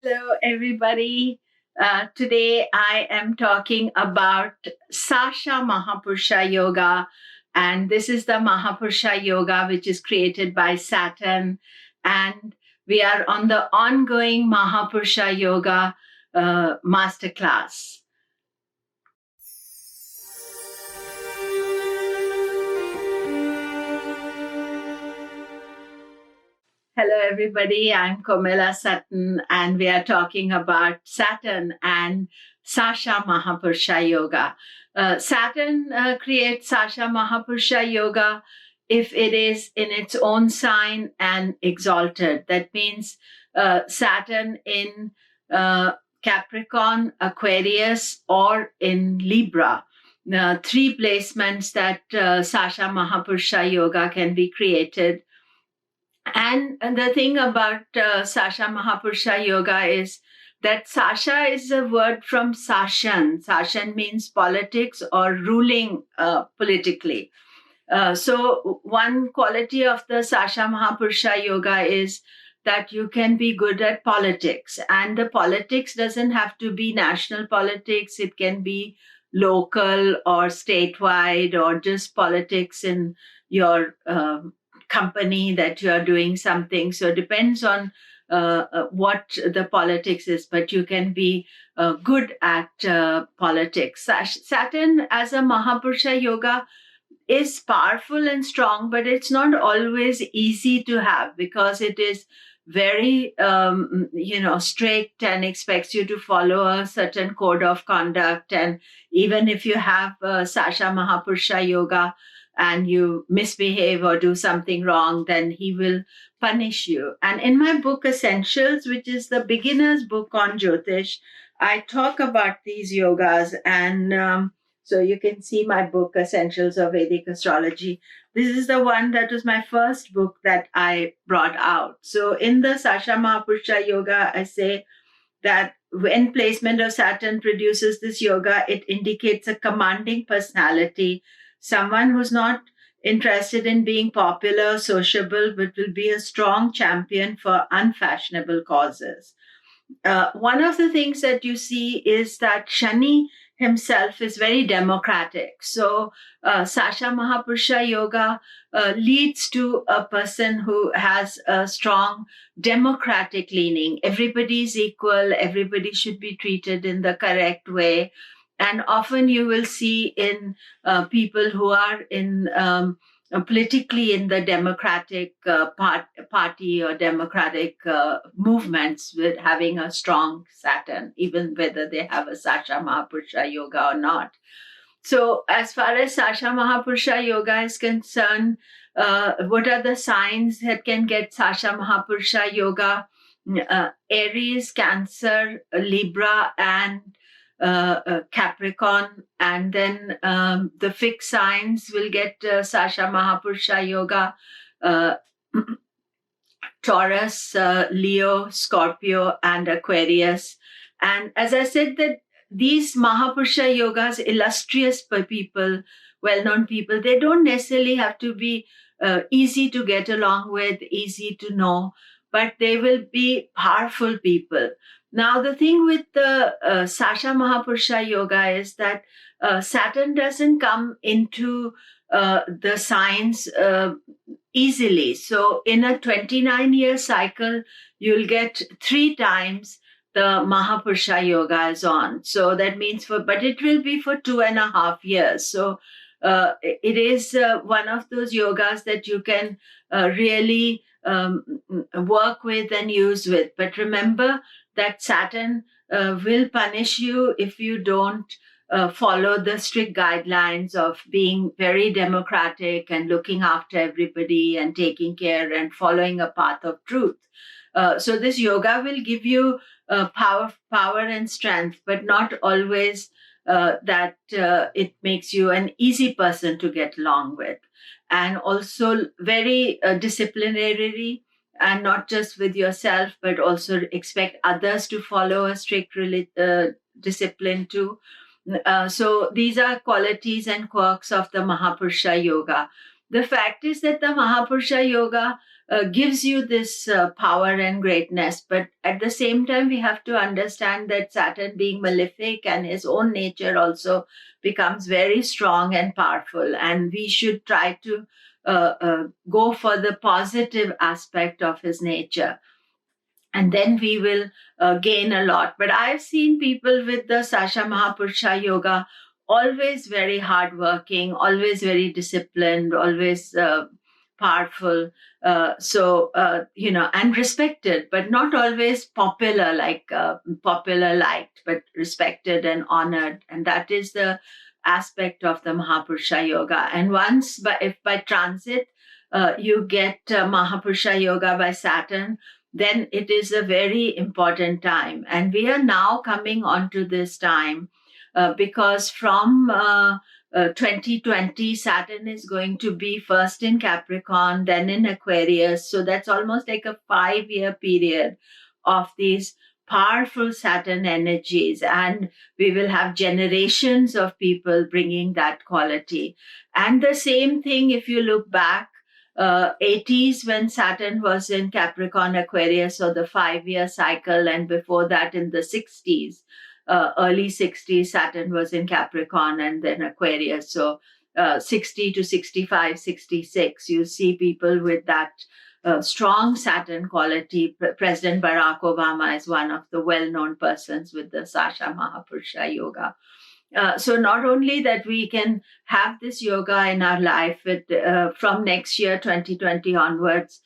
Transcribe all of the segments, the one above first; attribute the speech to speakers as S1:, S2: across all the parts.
S1: Hello, everybody. Today I am talking about Sasha Mahapurusha Yoga, and this is the Mahapurusha Yoga which is created by Saturn. And we are on the ongoing Mahapurusha Yoga Masterclass. Hello, everybody. I'm Komilla Sutton, and we are talking about Saturn and Sasha Mahapurusha Yoga. Saturn creates Sasha Mahapurusha Yoga if it is in its own sign and exalted. That means Saturn in Capricorn, Aquarius, or in Libra. Three placements that Sasha Mahapurusha Yoga can be created. And the thing about Sasha Mahapurusha Yoga is that Sasha is a word from Sashan. Sashan means politics or ruling politically. So one quality of the Sasha Mahapurusha Yoga is that you can be good at politics. And the politics doesn't have to be national politics. It can be local or statewide or just politics in your company that you are doing something. So it depends on what the politics is, but you can be good at politics. Saturn as a Mahapurusha Yoga is powerful and strong, but it's not always easy to have because it is very strict and expects you to follow a certain code of conduct. And even if you have Sasha Mahapurusha Yoga and you misbehave or do something wrong, then he will punish you. And in my book Essentials, which is the beginner's book on Jyotish, I talk about these yogas. And so you can see my book Essentials of Vedic Astrology. This is the one that was my first book that I brought out. So in the Sasha Mahapurusha Yoga, I say that when placement of Saturn produces this yoga, it indicates a commanding personality, someone who's not interested in being popular, sociable, but will be a strong champion for unfashionable causes. One of the things that you see is that Shani himself is very democratic. So Sasha Mahapurusha Yoga leads to a person who has a strong democratic leaning. Everybody is equal. Everybody should be treated in the correct way. And often you will see in people who are in politically in the Democratic Party or Democratic movements with having a strong Saturn, even whether they have a Sasha Mahapurusha Yoga or not. So as far as Sasha Mahapurusha Yoga is concerned, what are the signs that can get Sasha Mahapurusha Yoga? Aries, Cancer, Libra, and Capricorn, and then the fixed signs will get Sasha Mahapurusha Yoga, Taurus, Leo, Scorpio, and Aquarius. And as I said, that these Mahapurusha Yogas, illustrious people, well-known people, they don't necessarily have to be easy to get along with, easy to know, but they will be powerful people. Now, the thing with the Sasha Mahapurusha Yoga is that Saturn doesn't come into the signs easily. So in a 29-year cycle, you'll get 3 times the Mahapurusha Yoga is on. So that means but it will be for 2.5 years. So it is one of those yogas that you can really work with and use with. But remember that Saturn will punish you if you don't follow the strict guidelines of being very democratic and looking after everybody and taking care and following a path of truth. So this yoga will give you power and strength, but not always that it makes you an easy person to get along with. And also very disciplinary, and not just with yourself, but also expect others to follow a strict discipline too. So these are qualities and quirks of the Mahapurusha Yoga. The fact is that the Mahapurusha Yoga gives you this power and greatness. But at the same time, we have to understand that Saturn, being malefic and his own nature, also becomes very strong and powerful. And we should try to go for the positive aspect of his nature. And then we will gain a lot. But I've seen people with the Sasha Mahapurusha Yoga always very hardworking, always very disciplined, always powerful. And respected, but not always popular, like popular liked, but respected and honored. And that is the aspect of the Mahapurusha Yoga. And once, if by transit, you get Mahapurusha Yoga by Saturn, then it is a very important time. And we are now coming onto this time because from 2020, Saturn is going to be first in Capricorn, then in Aquarius. So that's almost like a 5-year period of these powerful Saturn energies. And we will have generations of people bringing that quality. And the same thing, if you look back, 80s when Saturn was in Capricorn, Aquarius, so the 5-year cycle, and before that in the 60s, early 60s, Saturn was in Capricorn and then Aquarius. So 60 to 65, 66, you see people with that strong Saturn quality. President Barack Obama is one of the well-known persons with the Sasha Mahapurusha Yoga. So not only that we can have this yoga in our life, from next year, 2020 onwards,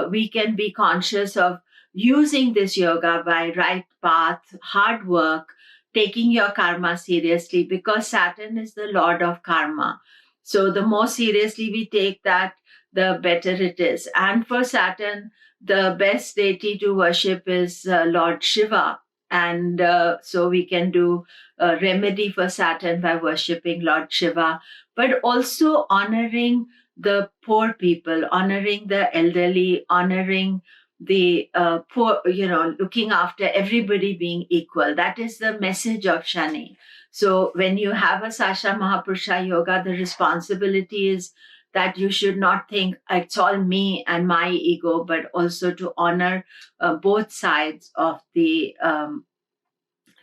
S1: we can be conscious of using this yoga by right path, hard work, taking your karma seriously, because Saturn is the lord of karma. So the more seriously we take that, the better it is. And for Saturn, the best deity to worship is Lord Shiva. And so we can do a remedy for Saturn by worshipping Lord Shiva, but also honoring the poor people, honoring the elderly, honoring the poor, looking after everybody being equal. That is the message of Shani. So when you have a Sasha Mahapurusha Yoga, the responsibility is that you should not think it's all me and my ego, but also to honor both sides of the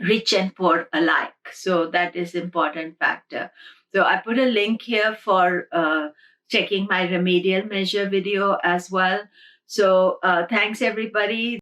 S1: rich and poor alike. So that is important factor. So I put a link here for checking my remedial measure video as well. So thanks everybody.